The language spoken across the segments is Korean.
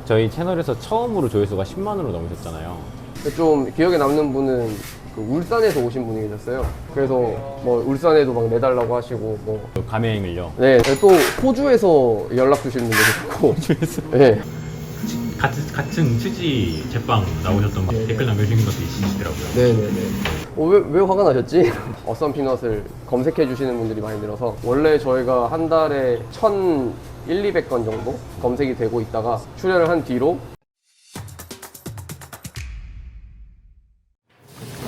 저희 채널에서 처음으로 조회수가 10만으로 넘으셨잖아요. 좀 기억에 남는 분은 그 울산에서 오신 분이 계셨어요. 그래서 뭐 울산에도 막 내달라고 하시고 뭐 그 가맹을요. 네, 또 호주에서 연락 주시는 분도 계셨고 호주에서? 네. 같은 취지 제빵 나오셨던 분 댓글 남겨주신 것도 있으시더라고요. 네네네. 왜 화가 나셨지? 어썸 피넛을 검색해 주시는 분들이 많이 늘어서 원래 저희가 한 달에 1,200건 정도 검색이 되고 있다가 출연을 한 뒤로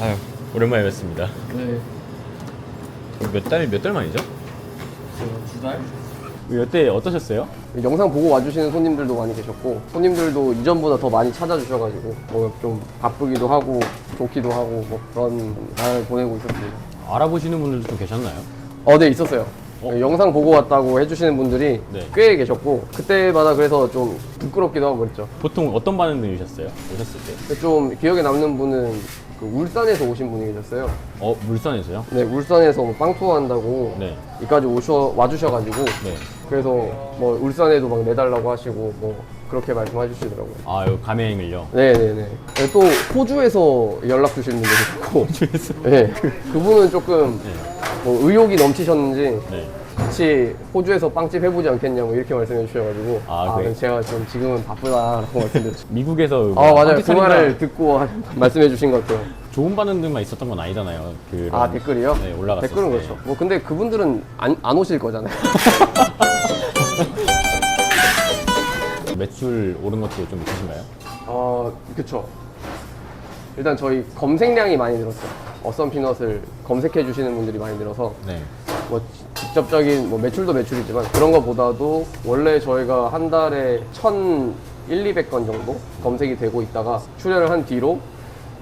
아유, 오랜만에 뵙습니다. 네. 몇 달 만이죠? 2달? 이때 어떠셨어요? 영상 보고 와주시는 손님들도 많이 계셨고 손님들도 이전보다 더 많이 찾아주셔가지고 뭐 좀 바쁘기도 하고 좋기도 하고 뭐 그런 날 보내고 있었습니다. 알아보시는 분들도 좀 계셨나요? 네, 있었어요. 영상 보고 왔다고 해주시는 분들이 네. 꽤 계셨고 그때마다 그래서 좀 부끄럽기도 하고 그랬죠. 보통 어떤 반응들이셨어요? 오셨을 때? 근데 좀 기억에 남는 분은 그 울산에서 오신 분이 계셨어요. 물산에서요? 네, 울산에서 뭐 빵 투어 한다고 네. 여기까지 와주셔가지고 네. 그래서 뭐 울산에도 막 내달라고 하시고 뭐 그렇게 말씀해 주시더라고요. 아, 요 가맹을요? 네네네. 또 호주에서 연락 주시는 분도 계셨고 호주에서? 네, 그분은 조금 네. 뭐 의욕이 넘치셨는지 네. 같이 호주에서 빵집 해보지 않겠냐고 이렇게 말씀해 주셔가지고 그래요? 제가 좀 지금은 바쁘다라고 말씀드렸죠. 미국에서 맞아요. 빵집 그 차린다. 말을 듣고 말씀해 주신 것 같아요. 좋은 반응들만 있었던 건 아니잖아요. 그런- 댓글이요? 네, 올라갔을 댓글은 때. 그렇죠. 뭐 근데 그분들은 안 오실 거잖아요. 매출 오른 것도 좀 있으신가요? 그쵸. 일단 저희 검색량이 많이 늘었어요. 어썸 피넛을 검색해 주시는 분들이 많이 늘어서 네. 뭐 직접적인 뭐 매출도 매출이지만 그런 것보다도 원래 저희가 한 달에 1,200건 정도 검색이 되고 있다가 출연을 한 뒤로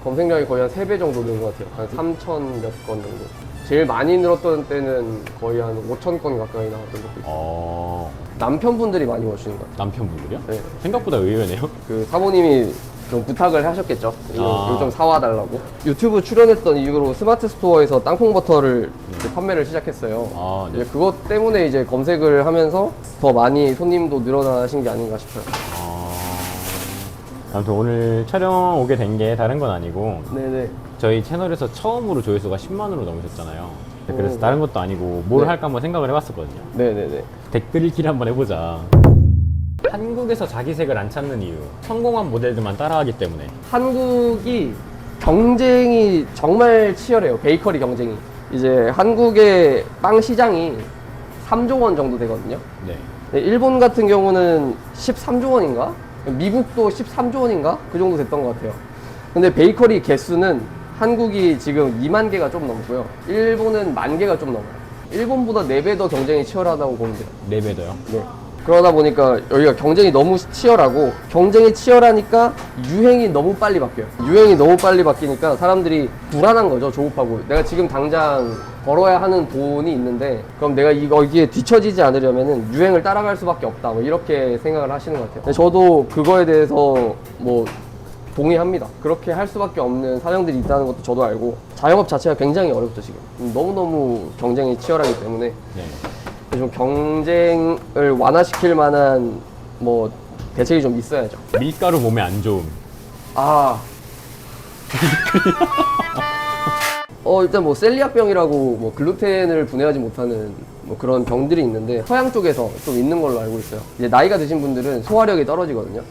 검색량이 거의 한 3배 정도 는 것 같아요. 한 3,000 몇 건 정도. 제일 많이 늘었던 때는 거의 한 5,000건 가까이 나왔던 것도 있어요. 남편분들이 많이 오시는 것 같아요. 남편분들이요? 네. 생각보다 의외네요. 그 사모님이 좀 부탁을 하셨겠죠. 아. 이거 좀 사와달라고. 유튜브 출연했던 이후로 스마트 스토어에서 땅콩 버터를 이제 판매를 시작했어요. 아, 네. 이제 그것 때문에 이제 검색을 하면서 더 많이 손님도 늘어나신 게 아닌가 싶어요. 아무튼 오늘 촬영 오게 된 게 다른 건 아니고 네네. 저희 채널에서 처음으로 조회수가 10만으로 넘으셨잖아요. 그래서 오. 다른 것도 아니고 뭘 네. 할까 한번 생각을 해봤었거든요. 네네네. 댓글 읽기를 한번 해보자. 한국에서 자기색을 안 찾는 이유, 성공한 모델들만 따라하기 때문에. 한국이 경쟁이 정말 치열해요. 베이커리 경쟁이. 이제 한국의 빵 시장이 3조 원 정도 되거든요. 네. 네, 일본 같은 경우는 13조 원인가? 미국도 13조 원인가? 그 정도 됐던 것 같아요. 근데 베이커리 개수는 한국이 지금 2만 개가 좀 넘고요. 일본은 1만 개가 좀 넘어요. 일본보다 4배 더 경쟁이 치열하다고 보면 돼요. 4배도요? 네. 그러다 보니까 여기가 경쟁이 너무 치열하고 경쟁이 치열하니까 유행이 너무 빨리 바뀌어요. 유행이 너무 빨리 바뀌니까 사람들이 불안한 거죠. 조급하고 내가 지금 당장 벌어야 하는 돈이 있는데 그럼 내가 여기에 뒤처지지 않으려면은 유행을 따라갈 수밖에 없다 뭐 이렇게 생각을 하시는 것 같아요. 근데 저도 그거에 대해서 뭐 동의합니다. 그렇게 할 수밖에 없는 사정들이 있다는 것도 저도 알고 자영업 자체가 굉장히 어렵죠. 지금 너무너무 경쟁이 치열하기 때문에 네. 좀 경쟁을 완화시킬 만한 뭐 대책이 좀 있어야죠. 밀가루 몸에 안 좋음. 일단 뭐 셀리악병이라고 뭐 글루텐을 분해하지 못하는 뭐 그런 병들이 있는데 서양 쪽에서 좀 있는 걸로 알고 있어요. 이제 나이가 드신 분들은 소화력이 떨어지거든요.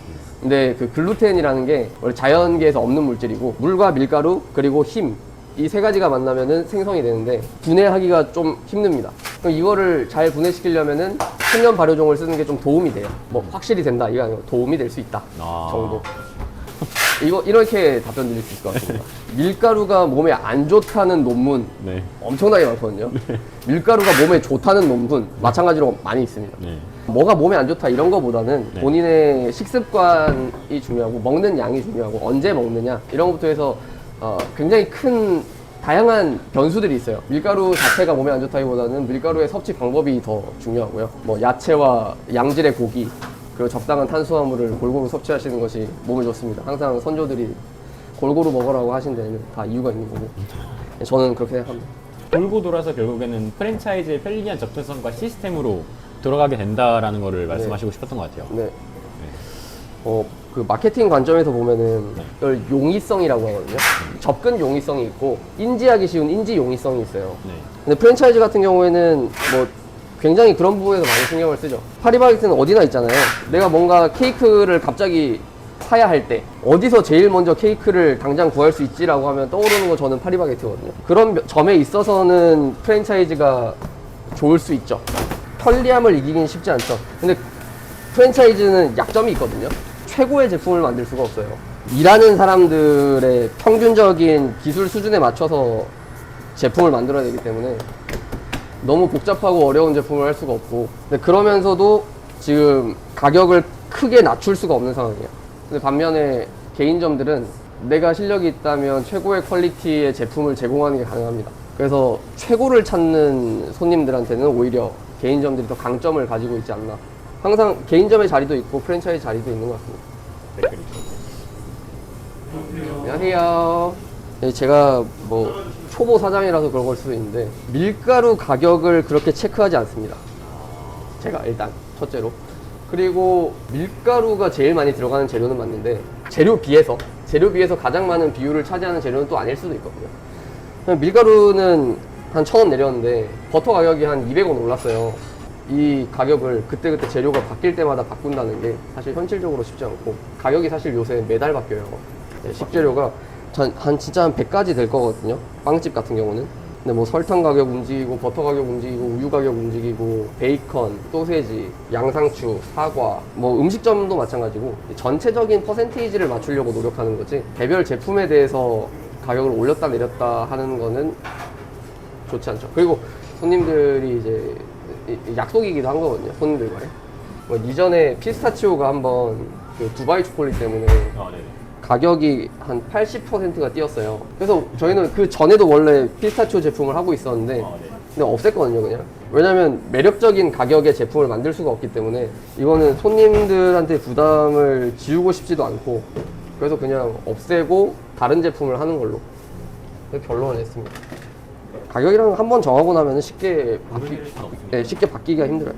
근데 그 글루텐이라는 게 원래 자연계에서 없는 물질이고 물과 밀가루 그리고 힘 이 세 가지가 만나면은 생성이 되는데 분해하기가 좀 힘듭니다. 그럼 이거를 잘 분해시키려면은 천연 발효종을 쓰는 게 좀 도움이 돼요. 뭐 확실히 된다 이거 아니고 도움이 될 수 있다 정도. 이렇게 답변 드릴 수 있을 것 같습니다. 밀가루가 몸에 안 좋다는 논문 네. 엄청나게 많거든요. 밀가루가 몸에 좋다는 논문 마찬가지로 많이 있습니다. 네. 뭐가 몸에 안 좋다 이런 거보다는 네. 본인의 식습관이 중요하고 먹는 양이 중요하고 언제 먹느냐 이런 것부터 해서 굉장히 큰 다양한 변수들이 있어요. 밀가루 자체가 몸에 안 좋다기보다는 밀가루의 섭취 방법이 더 중요하고요. 뭐 야채와 양질의 고기 그리고 적당한 탄수화물을 골고루 섭취하시는 것이 몸에 좋습니다. 항상 선조들이 골고루 먹으라고 하신 데는 다 이유가 있는 거고 저는 그렇게 생각합니다. 돌고 돌아서 결국에는 프랜차이즈의 편리한 접근성과 시스템으로 돌아가게 된다라는 거를 말씀하시고 싶었던 것 같아요. 네. 그 마케팅 관점에서 보면은 이걸 용이성이라고 하거든요. 접근 용이성이 있고 인지하기 쉬운 인지 용이성이 있어요. 네. 근데 프랜차이즈 같은 경우에는 뭐 굉장히 그런 부분에서 많이 신경을 쓰죠. 파리바게트는 어디나 있잖아요. 내가 뭔가 케이크를 갑자기 사야 할 때 어디서 제일 먼저 케이크를 당장 구할 수 있지라고 하면 떠오르는 건 저는 파리바게트거든요. 그런 점에 있어서는 프랜차이즈가 좋을 수 있죠. 편리함을 이기긴 쉽지 않죠. 근데 프랜차이즈는 약점이 있거든요. 최고의 제품을 만들 수가 없어요. 일하는 사람들의 평균적인 기술 수준에 맞춰서 제품을 만들어야 되기 때문에 너무 복잡하고 어려운 제품을 할 수가 없고, 근데 그러면서도 지금 가격을 크게 낮출 수가 없는 상황이에요. 근데 반면에 개인점들은 내가 실력이 있다면 최고의 퀄리티의 제품을 제공하는 게 가능합니다. 그래서 최고를 찾는 손님들한테는 오히려 개인점들이 더 강점을 가지고 있지 않나. 항상 개인점의 자리도 있고 프랜차이즈 자리도 있는 것 같습니다. 댓글이 안녕하세요. 네, 제가 뭐 초보 사장이라서 그런 걸 수도 있는데 밀가루 가격을 그렇게 체크하지 않습니다. 제가 일단 첫째로. 그리고 밀가루가 제일 많이 들어가는 재료는 맞는데 재료 비에서 가장 많은 비율을 차지하는 재료는 또 아닐 수도 있거든요. 밀가루는 한 1,000원 내렸는데 버터 가격이 한 200원 올랐어요. 이 가격을 그때그때 재료가 바뀔 때마다 바꾼다는 게 사실 현실적으로 쉽지 않고, 가격이 사실 요새 매달 바뀌어요. 네, 식재료가 진짜 한 100가지 될 거거든요. 빵집 같은 경우는. 근데 뭐 설탕 가격 움직이고, 버터 가격 움직이고, 우유 가격 움직이고, 베이컨, 소세지, 양상추, 사과, 뭐 음식점도 마찬가지고 전체적인 퍼센테이지를 맞추려고 노력하는 거지, 개별 제품에 대해서 가격을 올렸다 내렸다 하는 거는 좋지 않죠. 그리고 손님들이 이제 약속이기도 한 거거든요, 손님들과의. 뭐 이전에 피스타치오가 한번 그 두바이 초콜릿 때문에 네네. 가격이 한 80%가 뛰었어요. 그래서 저희는 그 전에도 원래 피스타치오 제품을 하고 있었는데 네. 근데 없앴거든요, 그냥. 왜냐면 매력적인 가격의 제품을 만들 수가 없기 때문에 이거는 손님들한테 부담을 지우고 싶지도 않고, 그래서 그냥 없애고 다른 제품을 하는 걸로 결론을 냈습니다. 가격이랑 한번 정하고 나면 쉽게 바뀌기가 힘들어요.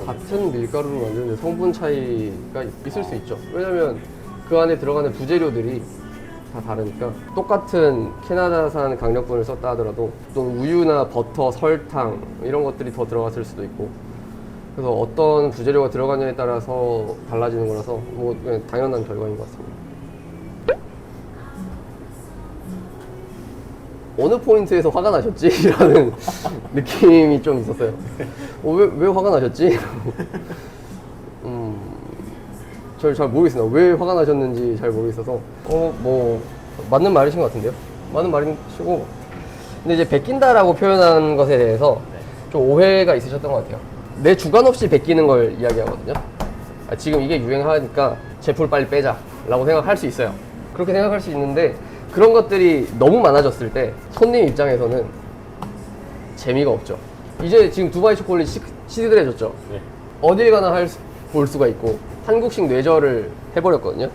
같은 밀가루를 만드는데 성분 차이가 있을 수 있죠. 왜냐면 그 안에 들어가는 부재료들이 다 다르니까. 똑같은 캐나다산 강력분을 썼다 하더라도 또 우유나 버터, 설탕 이런 것들이 더 들어갔을 수도 있고, 그래서 어떤 부재료가 들어가냐에 따라서 달라지는 거라서 뭐 그냥 당연한 결과인 것 같습니다. 어느 포인트에서 화가 나셨지? 라는 느낌이 좀 있었어요. 왜 화가 나셨지? 잘 모르겠습니다. 왜 화가 나셨는지 잘 모르겠어서. 뭐, 맞는 말이신 것 같은데요? 맞는 말이시고. 근데 이제 베낀다라고 표현한 것에 대해서 좀 오해가 있으셨던 것 같아요. 내 주관 없이 베끼는 걸 이야기하거든요. 지금 이게 유행하니까 제품을 빨리 빼자 라고 생각할 수 있어요. 그렇게 생각할 수 있는데, 그런 것들이 너무 많아졌을 때 손님 입장에서는 재미가 없죠. 이제 지금 두바이 초콜릿 시들해졌죠. 네. 어딜 가나 볼 수가 있고, 한국식 뇌절을 해버렸거든요.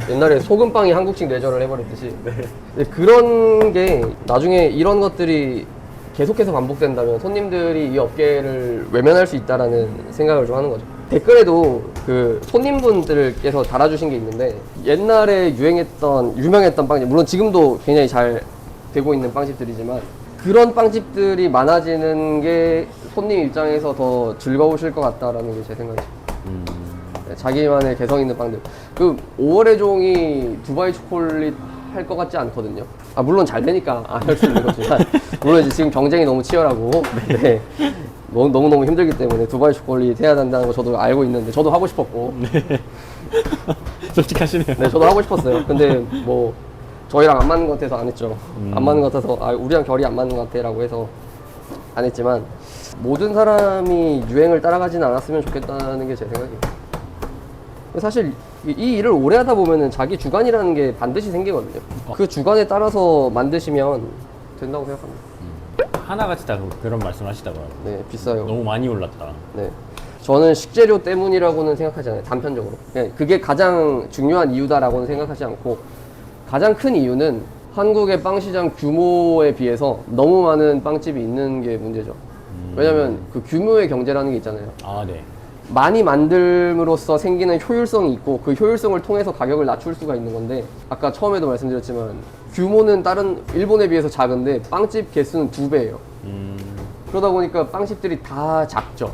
옛날에 소금빵이 한국식 뇌절을 해버렸듯이. 근데 그런 게 나중에 이런 것들이 계속해서 반복된다면 손님들이 이 업계를 외면할 수 있다라는 생각을 좀 하는 거죠. 댓글에도 그 손님분들께서 달아주신 게 있는데, 옛날에 유명했던 빵집, 물론 지금도 굉장히 잘 되고 있는 빵집들이지만 그런 빵집들이 많아지는 게 손님 입장에서 더 즐거우실 것 같다라는 게 제 생각이죠. 네, 자기만의 개성 있는 빵들. 그 5월의 종이 두바이 초콜릿 할 것 같지 않거든요. 물론 잘 되니까 안 할 수 있는 거지만, 물론 이제 지금 경쟁이 너무 치열하고, 네. 너무너무 힘들기 때문에 두바이 초콜릿 해야 된다는 거 저도 알고 있는데, 저도 하고 싶었고. 네. 솔직하시네요. 네, 저도 하고 싶었어요. 근데 뭐 저희랑 안 맞는 것 같아서 안 했죠. 안 맞는 것 같아서, 우리랑 결이 안 맞는 것 같아 라고 해서 안 했지만, 모든 사람이 유행을 따라가지는 않았으면 좋겠다는 게 제 생각이에요. 사실 이 일을 오래 하다 보면은 자기 주관이라는 게 반드시 생기거든요. 그 주관에 따라서 만드시면 된다고 생각합니다. 하나같이 다 그런 말씀을 하시다고요. 네, 비싸요. 너무 많이 올랐다. 네. 저는 식재료 때문이라고는 생각하지 않아요. 단편적으로. 그냥 그게 가장 중요한 이유다라고는 생각하지 않고, 가장 큰 이유는 한국의 빵 시장 규모에 비해서 너무 많은 빵집이 있는 게 문제죠. 왜냐면 그 규모의 경제라는 게 있잖아요. 아, 네. 많이 만듦으로써 생기는 효율성이 있고 그 효율성을 통해서 가격을 낮출 수가 있는 건데 아까 처음에도 말씀드렸지만 규모는 다른 일본에 비해서 작은데 빵집 개수는 2배예요. 그러다 보니까 빵집들이 다 작죠.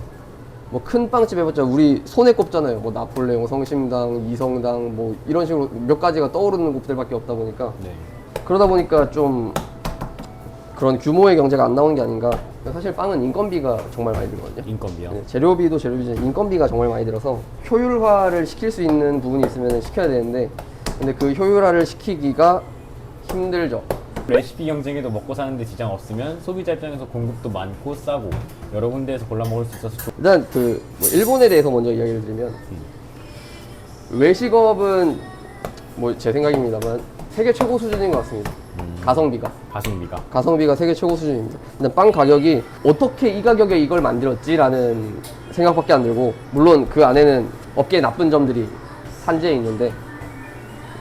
뭐 큰 빵집 해봤자 우리 손에 꼽잖아요. 뭐 나폴레옹, 성심당, 이성당 뭐 이런 식으로 몇 가지가 떠오르는 곳들밖에 없다 보니까 네. 그러다 보니까 좀 그런 규모의 경제가 안 나오는 게 아닌가. 사실 빵은 인건비가 정말 많이 들거든요. 인건비요? 네, 재료비도 재료비지만 인건비가 정말 많이 들어서 효율화를 시킬 수 있는 부분이 있으면 시켜야 되는데 근데 그 효율화를 시키기가 힘들죠. 레시피 경쟁에도 먹고 사는데 지장 없으면 소비자 입장에서 공급도 많고 싸고 여러 군데에서 골라 먹을 수 있어서 일단 그 뭐 일본에 대해서 먼저 이야기를 드리면 외식업은 뭐 제 생각입니다만 세계 최고 수준인 것 같습니다. 가성비가 가성비가 세계 최고 수준입니다. 일단 빵 가격이 어떻게 이 가격에 이걸 만들었지라는 생각밖에 안 들고 물론 그 안에는 업계의 나쁜 점들이 산재해 있는데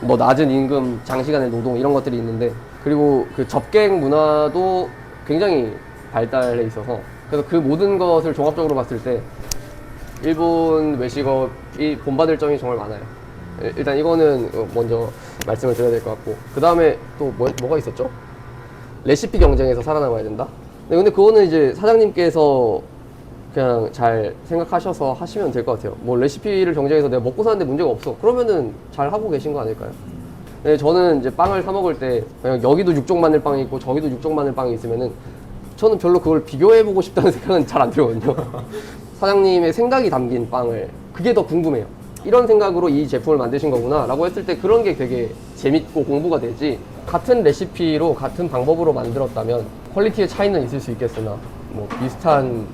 뭐 낮은 임금, 장시간의 노동 이런 것들이 있는데 그리고 그 접객 문화도 굉장히 발달해 있어서 그래서 그 모든 것을 종합적으로 봤을 때 일본 외식업이 본받을 점이 정말 많아요. 일단 이거는 먼저 말씀을 드려야 될 것 같고 그 다음에 또 뭐가 있었죠? 레시피 경쟁에서 살아남아야 된다? 네, 근데 그거는 이제 사장님께서 그냥 잘 생각하셔서 하시면 될 것 같아요. 뭐 레시피를 경쟁해서 내가 먹고 사는데 문제가 없어 그러면은 잘 하고 계신 거 아닐까요? 네, 저는 이제 빵을 사 먹을 때 그냥 여기도 육종 마늘빵이 있고 저기도 육종 마늘빵이 있으면은 저는 별로 그걸 비교해보고 싶다는 생각은 잘 안 들거든요. 사장님의 생각이 담긴 빵을 그게 더 궁금해요. 이런 생각으로 이 제품을 만드신 거구나 라고 했을 때 그런 게 되게 재밌고 공부가 되지 같은 레시피로 같은 방법으로 만들었다면 퀄리티의 차이는 있을 수 있겠으나 뭐 비슷한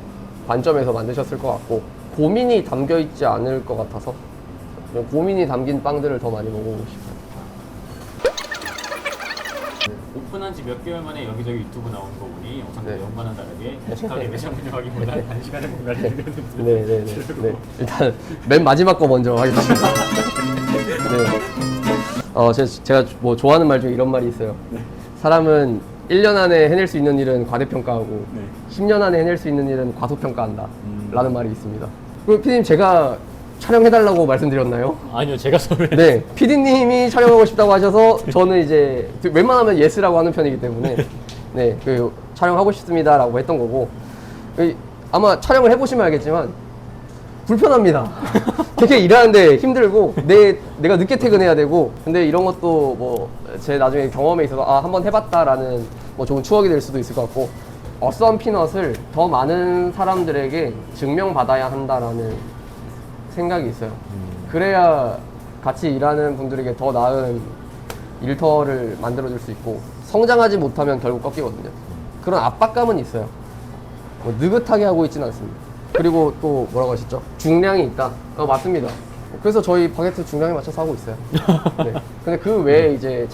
관점에서 만드셨을 것 같고 고민이 담겨 있지 않을 것 같아서 고민이 담긴 빵들을 더 많이 먹어보고 싶어요. 오픈한 지 몇 개월 만에 여기저기 유튜브 나온 거 보니 영상도 네. 영과는 다르게 무식하게 매장 운영하기보다 단시간에 뭔가를 내려는 네네네. 일단 맨 마지막 거 먼저 하겠습니다. 네. 제가 뭐 좋아하는 말 중에 이런 말이 있어요. 사람은 1년 안에 해낼 수 있는 일은 과대평가하고 10년 안에 해낼 수 있는 일은 과소평가한다. 라는 말이 있습니다. 그리고 피디님 제가 촬영해달라고 말씀드렸나요? 아니요, 제가 소개를 네, PD님이 촬영하고 싶다고 하셔서 저는 이제 웬만하면 예스라고 하는 편이기 때문에 네, 그 촬영하고 싶습니다라고 했던 거고 아마 촬영을 해보시면 알겠지만 불편합니다. 되게 일하는데 힘들고 내가 늦게 퇴근해야 되고 근데 이런 것도 뭐 제 나중에 경험에 있어서 한번 해봤다라는 뭐 좋은 추억이 될 수도 있을 것 같고 어썸 피넛을 더 많은 사람들에게 증명받아야 한다라는 생각이 있어요. 그래야 같이 일하는 분들에게 더 나은 일터를 만들어줄 수 있고 성장하지 못하면 결국 꺾이거든요. 그런 압박감은 있어요. 뭐 느긋하게 하고 있지는 않습니다. 그리고 또 뭐라고 하셨죠? 중량이 있다. 맞습니다. 그래서 저희 바게트 중량에 맞춰서 하고 있어요. 네. 근데 그 외에 이제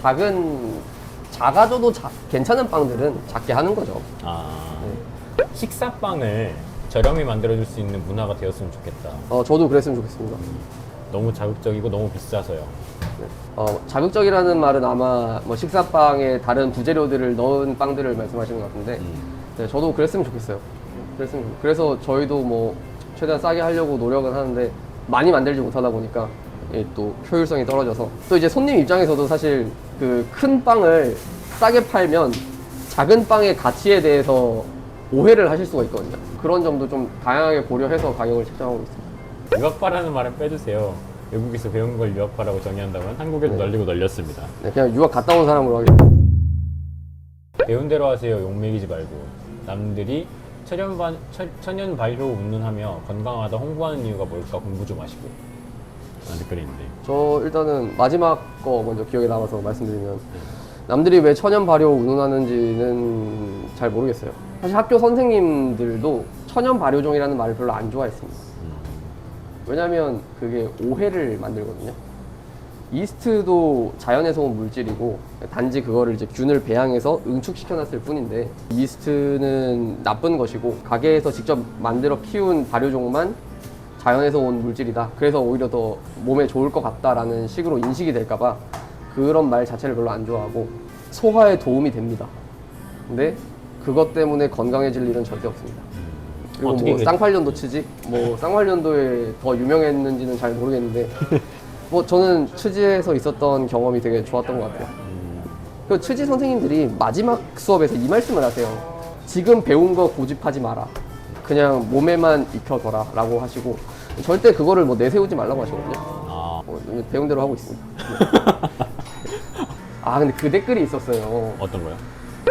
작아져도 괜찮은 빵들은 작게 하는 거죠. 네. 식사빵을 저렴히 만들어줄 수 있는 문화가 되었으면 좋겠다. 저도 그랬으면 좋겠습니다. 너무 자극적이고 너무 비싸서요. 네. 자극적이라는 말은 아마 뭐 식사빵에 다른 부재료들을 넣은 빵들을 말씀하시는 것 같은데 네, 저도 그랬으면 좋겠어요. 그래서 저희도 뭐 최대한 싸게 하려고 노력은 하는데 많이 만들지 못하다 보니까 또 효율성이 떨어져서 또 이제 손님 입장에서도 사실 그 큰 빵을 싸게 팔면 작은 빵의 가치에 대해서 오해를 하실 수가 있거든요. 그런 점도 좀 다양하게 고려해서 가격을 책정하고 있습니다. 유학파라는 말은 빼주세요. 외국에서 배운 걸 유학파라고 정의한다면 한국에도 네. 널리고 널렸습니다. 네, 그냥 유학 갔다 온 사람으로 하겠습니다. 배운 대로 하세요. 욕먹이지 말고. 남들이 천연 발효 운운하며 건강하다 홍보하는 이유가 뭘까 공부 좀 하시고. 댓글이 있는데. 저 일단은 마지막 거 먼저 기억에 남아서 말씀드리면 남들이 왜 천연 발효 운운하는지는 잘 모르겠어요. 사실 학교 선생님들도 천연 발효종이라는 말을 별로 안 좋아했습니다. 왜냐면 그게 오해를 만들거든요. 이스트도 자연에서 온 물질이고 단지 그거를 이제 균을 배양해서 응축시켜놨을 뿐인데 이스트는 나쁜 것이고 가게에서 직접 만들어 키운 발효종만 자연에서 온 물질이다. 그래서 오히려 더 몸에 좋을 것 같다라는 식으로 인식이 될까봐 그런 말 자체를 별로 안 좋아하고 소화에 도움이 됩니다. 근데 그것 때문에 건강해질 일은 절대 없습니다. 그리고 어떻게 뭐 그- 쌍팔년도 치지? 뭐 쌍팔년도에 더 유명했는지는 잘 모르겠는데 뭐 저는 치지에서 있었던 경험이 되게 좋았던 것 같아요. 그 치지 선생님들이 마지막 수업에서 이 말씀을 하세요. 지금 배운 거 고집하지 마라. 그냥 몸에만 익혀둬라 라고 하시고 절대 그거를 뭐 내세우지 말라고 하시거든요. 아, 배운 대로 하고 있습니다. 아 근데 그 댓글이 있었어요. 어떤 거요?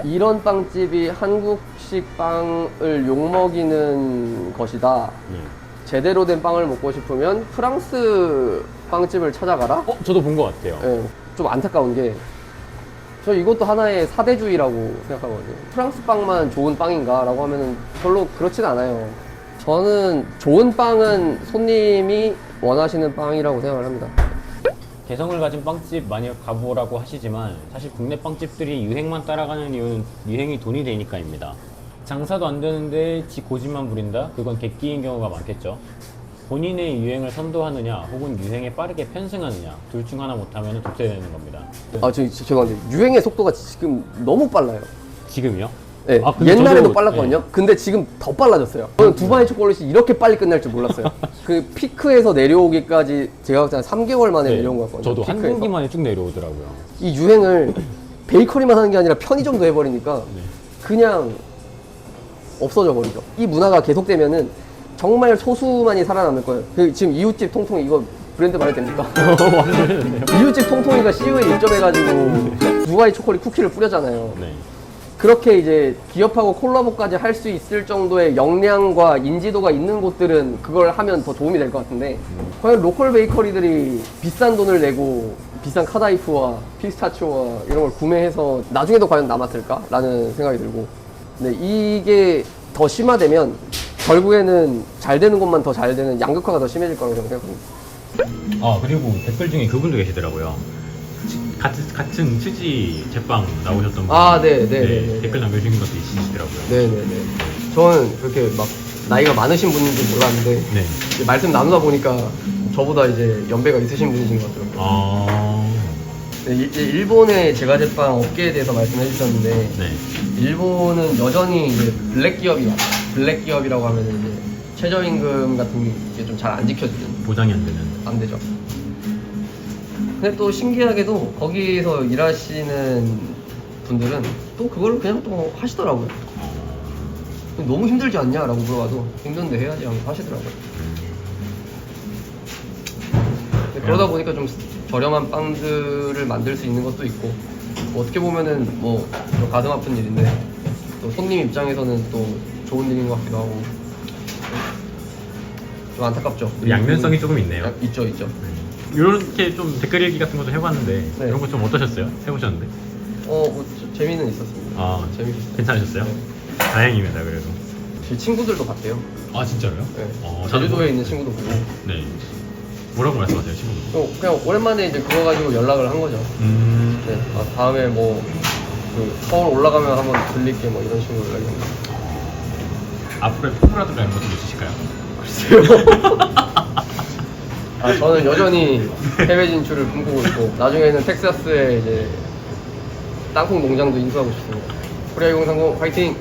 이런 빵집이 한국식 빵을 욕먹이는 것이다. 네. 제대로 된 빵을 먹고 싶으면 프랑스 빵집을 찾아가라. 저도 본 것 같아요. 예, 좀 안타까운 게 저 이것도 하나의 사대주의라고 생각하거든요. 프랑스 빵만 좋은 빵인가 라고 하면은 별로 그렇진 않아요. 저는 좋은 빵은 손님이 원하시는 빵이라고 생각을 합니다. 개성을 가진 빵집 많이 가보라고 하시지만 사실 국내 빵집들이 유행만 따라가는 이유는 유행이 돈이 되니까입니다. 장사도 안 되는데 지 고집만 부린다? 그건 객기인 경우가 많겠죠. 본인의 유행을 선도하느냐 혹은 유행에 빠르게 편승하느냐 둘 중 하나 못하면 독재되는 겁니다. 아, 죄송한데 유행의 속도가 지금 너무 빨라요. 지금요? 네, 아, 근데 옛날에도 저도- 빨랐거든요. 네. 근데 지금 더 빨라졌어요. 저는 두바이 초콜릿이 이렇게 빨리 끝날 줄 몰랐어요. 그 피크에서 내려오기까지 제가 봤을 때 3개월 만에 네, 내려온 것 같거든요. 저도 한 피크에서. 분기만에 쭉 내려오더라고요. 이 유행을 베이커리만 하는 게 아니라 편의점도 해버리니까 네. 그냥 없어져 버리죠. 이 문화가 계속되면은 정말 소수만이 살아남을 거예요. 지금 이웃집 통통 이거 브랜드 말해도 됩니까? 이웃집 통통이가 CU에 입점해가지고 두바이 초콜릿 쿠키를 뿌렸잖아요. 네. 그렇게 이제 기업하고 콜라보까지 할 수 있을 정도의 역량과 인지도가 있는 곳들은 그걸 하면 더 도움이 될 것 같은데 과연 로컬 베이커리들이 비싼 돈을 내고 비싼 카다이프와 피스타치오와 이런 걸 구매해서 나중에도 과연 남았을까? 라는 생각이 들고 근데 이게 더 심화되면 결국에는 잘 되는 곳만 더 잘 되는 양극화가 더 심해질 거라고 저는 생각합니다. 아 그리고 댓글 중에 그분도 계시더라고요. 같은 치지 제빵 나오셨던 분. 아, 네. 댓글 남겨주신 것도 있으시더라고요. 네네네. 저는 그렇게 막 나이가 많으신 분인지 몰랐는데 네. 이제 말씀 나누다 보니까 저보다 이제 연배가 있으신 분이신 것 같더라고요. 아. 네, 일본의 제과제빵 업계에 대해서 말씀해 주셨는데 네. 일본은 여전히 이제 블랙 기업이 많아요. 블랙 기업이라고 하면 이제 최저임금 같은 게 좀 잘 안 지켜지는 보장이 안 되는. 안 되죠. 근데 또 신기하게도 거기서 일하시는 분들은 또 그걸 그냥 또 하시더라고요. 너무 힘들지 않냐라고 물어봐도 힘든데 해야지 하고 하시더라고요. 근데 그러다 보니까 좀 저렴한 빵들을 만들 수 있는 것도 있고 뭐 어떻게 보면은 뭐 좀 가슴 아픈 일인데 또 손님 입장에서는 또 좋은 일인 것 같기도 하고 좀 안타깝죠. 양면성이 조금 있네요. 있죠. 이렇게 좀 댓글 읽기 같은 것도 해봤는데 네. 이런 거 좀 어떠셨어요? 해보셨는데? 뭐 재미는 있었습니다. 아 재밌었어요. 괜찮으셨어요? 네. 다행입니다 그래도. 제 친구들도 봤대요. 아 진짜로요? 네. 저도 제주도에 있는 친구도 보고 네. 뭐라고 말씀하세요 친구분? 그냥 오랜만에 이제 그거 가지고 연락을 한 거죠. 네. 다음에 뭐 그 서울 올라가면 한번 들릴게 뭐 이런 식으로 연락이 온 거예요. 앞으로의 프로라든가 이런 것도 있으실까요? 글쎄요. 아, 저는 여전히 해외 진출을 꿈꾸고 있고 나중에는 텍사스에 이제 땅콩 농장도 인수하고 싶습니다. 코리아 2030 화이팅!